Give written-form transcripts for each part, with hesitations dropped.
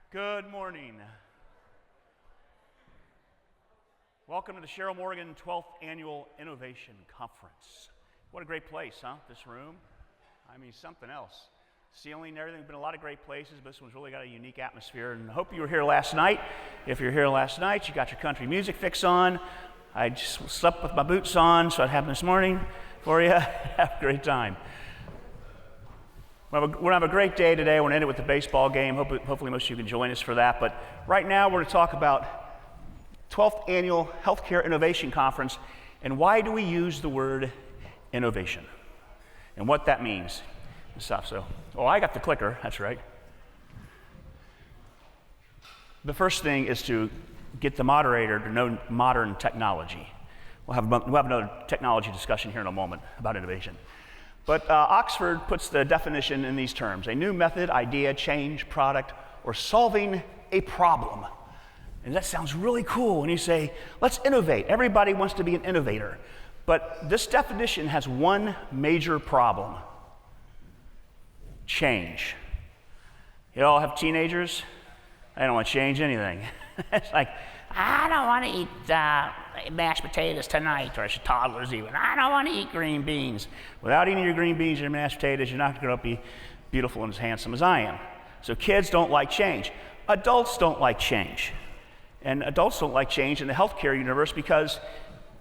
Good morning. Welcome to the Cheryl Morgan 12th Annual Innovation Conference. What a great place, huh? This room. I mean, something else. Ceiling and everything. Been a lot of great places, but this one's really got a unique atmosphere. And I hope you were here last night. If you're here last night, you got your country music fix on. I just slept with my boots on, so it happened this morning for you. Have a great time. We're going to have a great day today. We're going to end it with the baseball game. Hopefully most of you can join us for that. But right now we're going to talk about 12th Annual Healthcare Innovation Conference and why do we use the word innovation and what that means and stuff. So, I got the clicker. That's right. The first thing is to get the moderator to know modern technology. We'll have another technology discussion here in a moment about innovation. But Oxford puts the definition in these terms: a new method, idea, change, product, or solving a problem. And that sounds really cool when you say, let's innovate. Everybody wants to be an innovator. But this definition has one major problem: change. You all have teenagers? I don't want to change anything. It's like, I don't want to eat mashed potatoes tonight, or toddlers even. I don't want to eat green beans. Without eating your green beans and your mashed potatoes, you're not going to be beautiful and as handsome as I am. So kids don't like change. Adults don't like change. And adults don't like change in the healthcare universe because,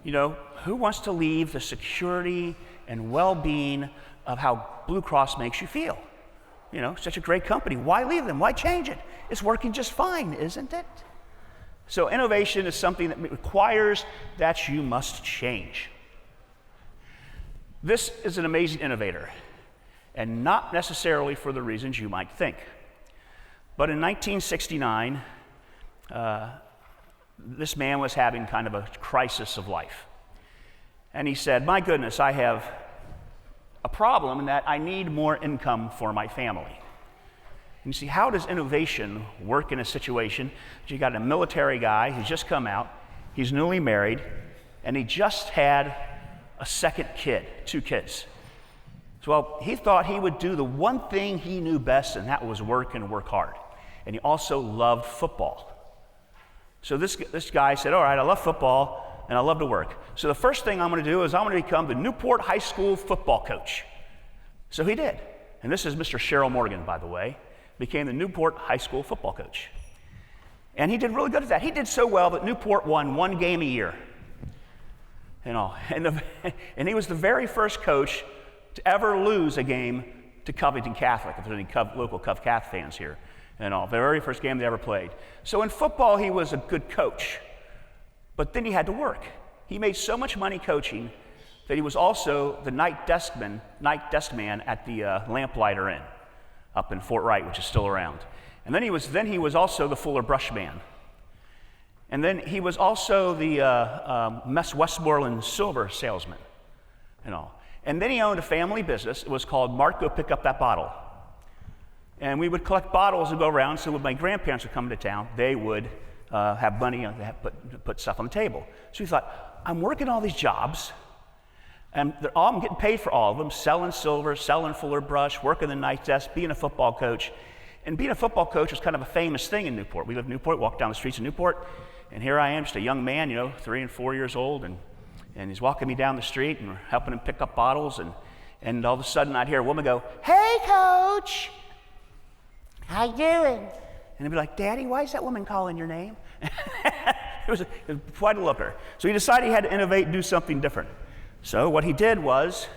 who wants to leave the security and well-being of how Blue Cross makes you feel? Such a great company. Why leave them? Why change it? It's working just fine, isn't it? So innovation is something that requires that you must change. This is an amazing innovator, and not necessarily for the reasons you might think. But in 1969, this man was having kind of a crisis of life. And he said, my goodness, I have a problem in that I need more income for my family. You see, how does innovation work in a situation? You got a military guy who's just come out, he's newly married, and he just had a second kid, 2 kids. So, he thought he would do the one thing he knew best, and that was work and work hard. And he also loved football. So this guy said, all right, I love football, and I love to work. So the first thing I'm going to do is I'm going to become the Newport High School football coach. So he did. And this is Mr. Cheryl Morgan, by the way. Became the Newport High School football coach. And he did really good at that. He did so well that Newport won 1 game a year. And he was the very first coach to ever lose a game to Covington Catholic, if there's any local Cov Cath fans here. The very first game they ever played. So in football, he was a good coach. But then he had to work. He made so much money coaching that he was also the night desk man at the Lamplighter Inn up in Fort Wright, which is still around. And then he was also the Fuller Brush man. And then he was also the Westmoreland silver salesman. And then he owned a family business. It was called Mark, Go Pick Up That Bottle. And we would collect bottles and go around, so when my grandparents would come to town, they would have money, put stuff on the table. So he thought, I'm working all these jobs, and I'm getting paid for all of them, selling silver, selling Fuller Brush, working the night desk, being a football coach. And being a football coach was kind of a famous thing in Newport. We lived in Newport, walked down the streets of Newport, and here I am, just a young man, 3 and 4 years old, and he's walking me down the street, and we're helping him pick up bottles, and all of a sudden I'd hear a woman go, hey, coach, how you doing? And I'd be like, Daddy, why is that woman calling your name? It was quite a looker. So he decided he had to innovate and do something different. So what he did was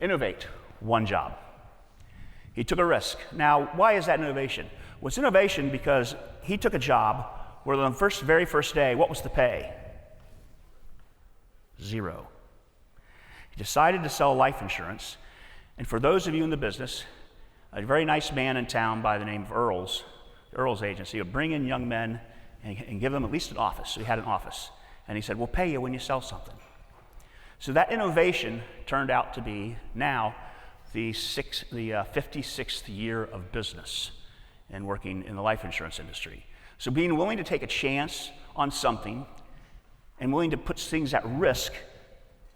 innovate one job. He took a risk. Now, why is that innovation? Well, it's innovation because he took a job where on the very first day, what was the pay? 0. He decided to sell life insurance. And for those of you in the business, a very nice man in town by the name of Earls Agency would bring in young men and give them at least an office. So he had an office. And he said, we'll pay you when you sell something. So that innovation turned out to be now the 56th year of business and working in the life insurance industry. So being willing to take a chance on something and willing to put things at risk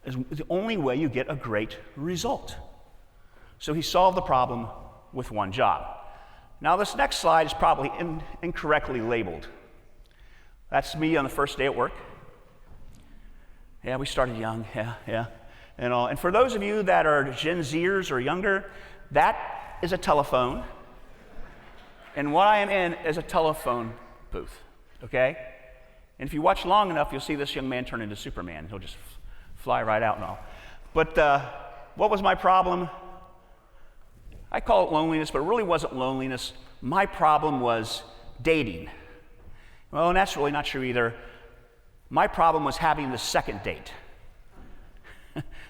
is the only way you get a great result. So he solved the problem with one job. Now this next slide is probably incorrectly labeled. That's me on the first day at work. Yeah, we started young, yeah. And for those of you that are Gen Zers or younger, that is a telephone. And what I am in is a telephone booth, okay? And if you watch long enough, you'll see this young man turn into Superman. He'll just fly right out and all. But what was my problem? I call it loneliness, but it really wasn't loneliness. My problem was dating. Well, and that's really not true either. My problem was having the second date.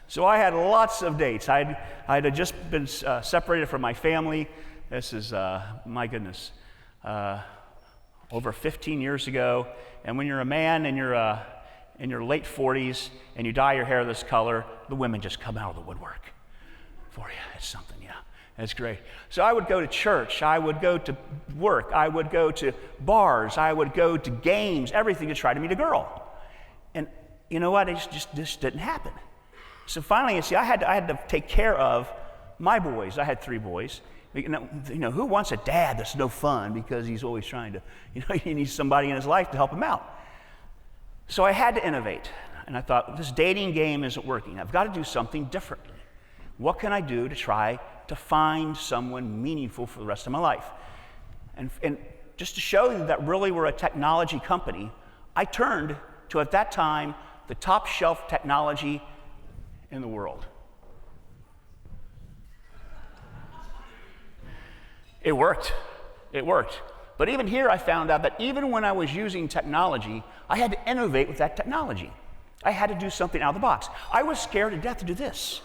So I had lots of dates. I had just been separated from my family. This is, my goodness, over 15 years ago. And when you're a man and you're in your late 40s and you dye your hair this color, the women just come out of the woodwork for you. It's something, yeah. It's great. So I would go to church. I would go to work. I would go to bars. I would go to games, everything to try to meet a girl. And you know what? It just didn't happen. So finally, you see, I had to take care of my boys. I had 3 boys. You know, who wants a dad that's no fun because he's always trying to, he needs somebody in his life to help him out. So I had to innovate. And I thought, this dating game isn't working. I've got to do something differently. What can I do to try to find someone meaningful for the rest of my life? And just to show you that really we're a technology company, I turned to, at that time, the top shelf technology in the world. It worked. But even here I found out that even when I was using technology, I had to innovate with that technology. I had to do something out of the box. I was scared to death to do this.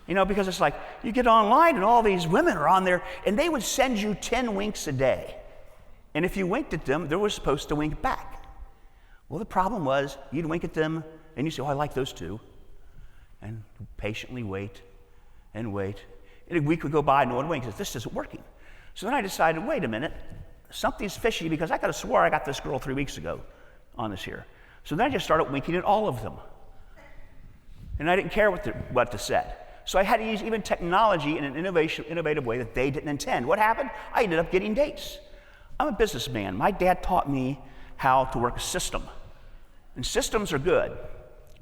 Because it's like, you get online and all these women are on there and they would send you 10 winks a day. And if you winked at them, they were supposed to wink back. Well, the problem was you'd wink at them and you say, I like those 2. And patiently wait. And a week would go by and no one winks. This isn't working. So then I decided, wait a minute, something's fishy because I could have swore I got this girl 3 weeks ago on this here. So then I just started winking at all of them. And I didn't care what they said. So I had to use even technology in an innovative way that they didn't intend. What happened? I ended up getting dates. I'm a businessman. My dad taught me how to work a system. And systems are good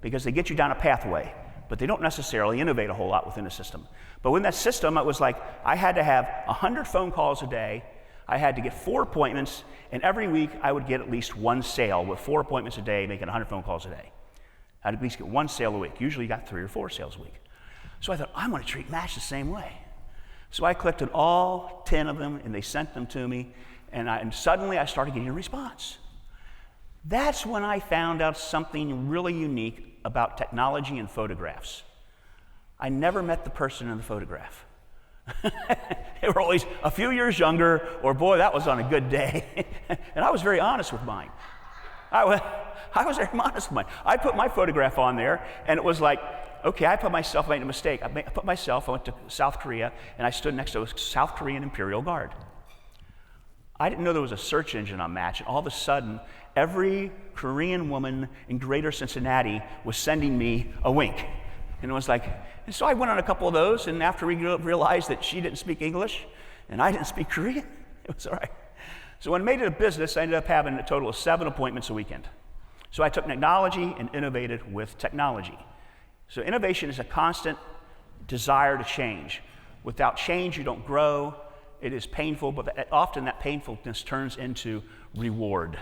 because they get you down a pathway, but they don't necessarily innovate a whole lot within a system. But within that system, it was like I had to have 100 phone calls a day. I had to get 4 appointments, and every week I would get at least 1 sale with 4 appointments a day, making 100 phone calls a day. I'd at least get 1 sale a week. Usually you got 3 or 4 sales a week. So I thought, I'm going to treat Match the same way. So I collected all 10 of them, and they sent them to me, and suddenly I started getting a response. That's when I found out something really unique about technology and photographs. I never met the person in the photograph. They were always a few years younger, or boy, that was on a good day. And I was very honest with mine. I was very honest with mine. I put my photograph on there, and it was like, okay, I made a mistake. I went to South Korea, and I stood next to a South Korean Imperial Guard. I didn't know there was a search engine on Match, and all of a sudden, every Korean woman in greater Cincinnati was sending me a wink. And it was like, and so I went on a couple of those, and after we realized that she didn't speak English, and I didn't speak Korean, it was all right. So when I made it a business, I ended up having a total of 7 appointments a weekend. So I took technology and innovated with technology. So innovation is a constant desire to change. Without change, you don't grow. It is painful, but often that painfulness turns into reward.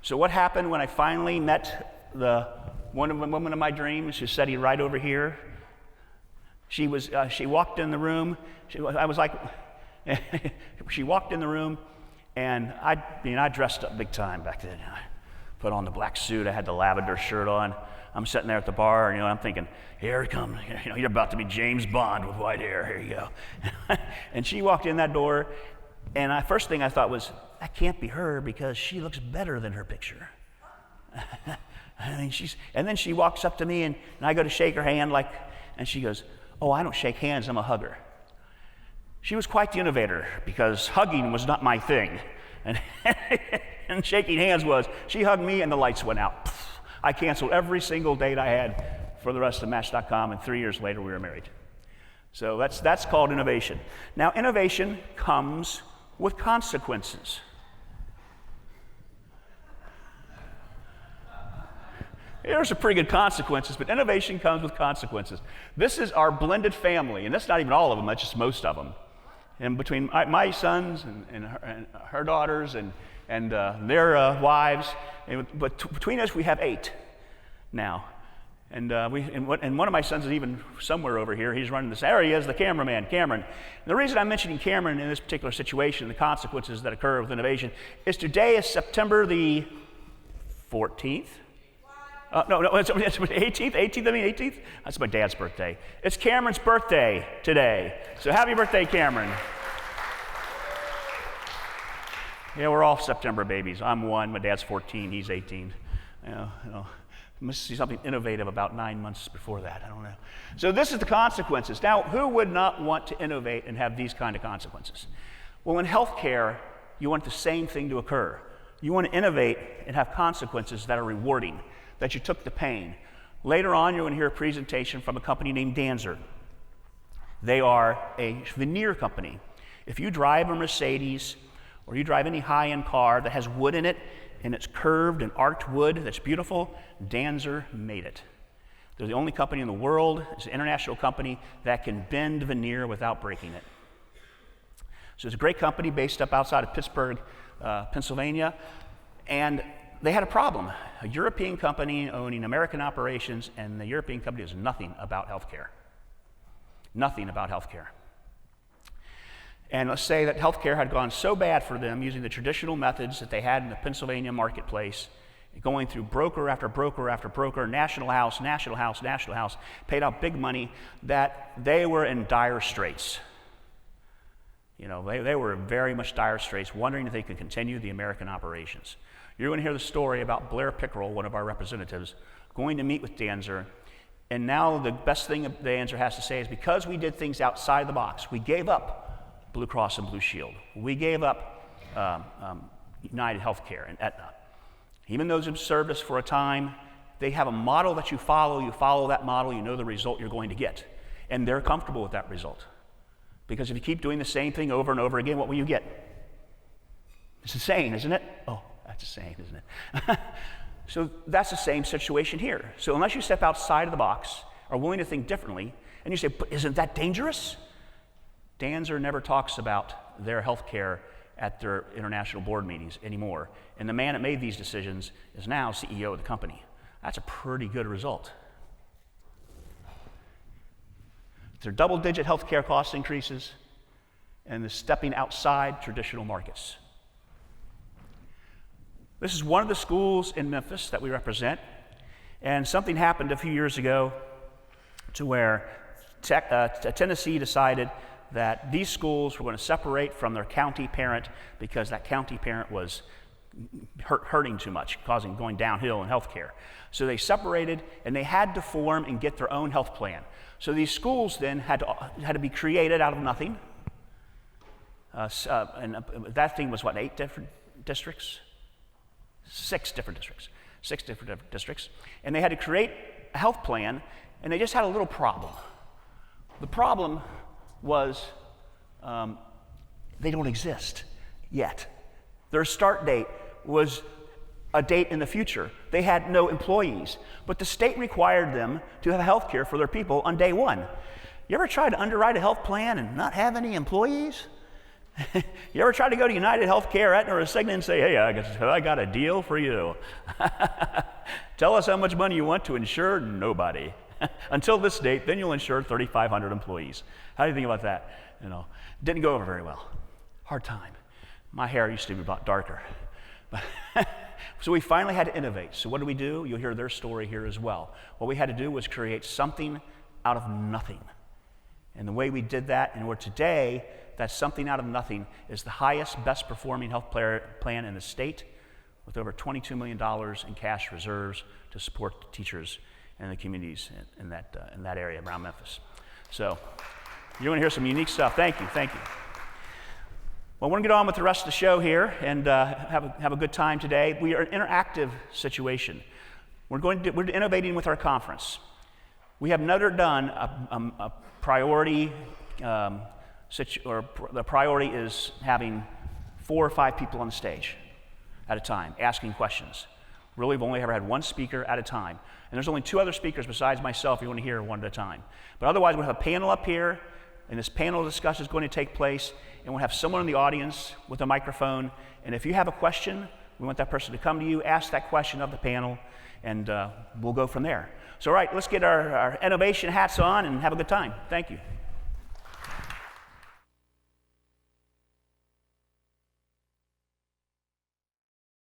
So what happened when I finally met the woman of my dreams who sitting right over here? She walked in the room. She walked in the room, and I dressed up big time back then. I put on the black suit. I had the lavender shirt on. I'm sitting there at the bar, and I'm thinking, here it comes. You're about to be James Bond with white hair. Here you go. And she walked in that door, and first thing I thought was, that can't be her because she looks better than her picture. And then she walks up to me, and I go to shake her hand, and she goes, oh, I don't shake hands, I'm a hugger. She was quite the innovator because hugging was not my thing. And shaking hands was. She hugged me and the lights went out. I canceled every single date I had for the rest of Match.com, and 3 years later we were married. So that's called innovation. Now, innovation comes with consequences. There's some pretty good consequences, but innovation comes with consequences. This is our blended family, and that's not even all of them, that's just most of them. And between my sons and her daughters and their wives, but between us we have 8 now. And one of my sons is even somewhere over here. He's running this area as the cameraman, Cameron. And the reason I'm mentioning Cameron in this particular situation, the consequences that occur with innovation, is today is September the 14th. No, it's 18th, 18th? That's my dad's birthday. It's Cameron's birthday today. So happy birthday, Cameron. Yeah, we're all September babies. I'm 1, my dad's 14, he's 18. Must see something innovative about 9 months before that, I don't know. So this is the consequences. Now, who would not want to innovate and have these kind of consequences? Well, in healthcare, you want the same thing to occur. You want to innovate and have consequences that are rewarding, that you took the pain. Later on, you're going to hear a presentation from a company named Danzer. They are a veneer company. If you drive a Mercedes or you drive any high-end car that has wood in it and it's curved and arched wood that's beautiful, Danzer made it. They're the only company in the world, it's an international company, that can bend veneer without breaking it. So it's a great company based up outside of Pittsburgh, Pennsylvania, and they had a problem. A European company owning American operations, and the European company knows nothing about healthcare. Nothing about healthcare. And let's say that healthcare had gone so bad for them using the traditional methods that they had in the Pennsylvania marketplace, going through broker after broker after broker, national house, paid out big money, that they were in dire straits. They were in very much dire straits, wondering if they could continue the American operations. You're going to hear the story about Blair Pickerel, one of our representatives, going to meet with Danzer. And now the best thing Danzer has to say is, because we did things outside the box, we gave up Blue Cross and Blue Shield. We gave up United Healthcare and Aetna. Even those who served us for a time, they have a model that you follow that model, you know the result you're going to get. And they're comfortable with that result. Because if you keep doing the same thing over and over again, what will you get? It's insane, isn't it? Oh, that's a saying, isn't it? So that's the same situation here. So unless you step outside of the box, are willing to think differently, and you say, but isn't that dangerous? Danzer never talks about their health care at their international board meetings anymore. And the man that made these decisions is now CEO of the company. That's a pretty good result. They're double-digit healthcare cost increases, and they're stepping outside traditional markets. This is one of the schools in Memphis that we represent, and something happened a few years ago to where Tennessee decided that these schools were going to separate from their county parent because that county parent was hurting too much, going downhill in healthcare. So they separated, and they had to form and get their own health plan. So these schools then had to be created out of nothing. And that thing was what, 8 different districts? 6 different districts. And they had to create a health plan, and they just had a little problem. The problem was they don't exist yet. Their start date was a date in the future. They had no employees, but the state required them to have health care for their people on day 1. You ever tried to underwrite a health plan and not have any employees? You ever tried to go to United Healthcare, Aetna, or Cigna and say, hey, I got a deal for you. Tell us how much money you want to insure? Nobody. Until this date, then you'll insure 3,500 employees. How do you think about that? Didn't go over very well. Hard time. My hair used to be a lot darker. So we finally had to innovate. So what do we do? You'll hear their story here as well. What we had to do was create something out of nothing. And the way we did that, and where today, that something out of nothing is the highest, best performing health plan in the state, with over $22 million in cash reserves to support the teachers and the communities in that area around Memphis. So you're going to hear some unique stuff. Thank you. Well, we're going to get on with the rest of the show here and have a good time today. We are an interactive situation. We're innovating with our conference. We have never done a priority, the priority is having 4 or 5 people on the stage at a time, asking questions. Really, we've only ever had one speaker at a time. And there's only 2 other speakers besides myself if you want to hear one at a time. But otherwise, we'll have a panel up here, and this panel discussion is going to take place, and we'll have someone in the audience with a microphone. And if you have a question, we want that person to come to you, ask that question of the panel, and we'll go from there. So, all right, let's get our innovation hats on and have a good time. Thank you.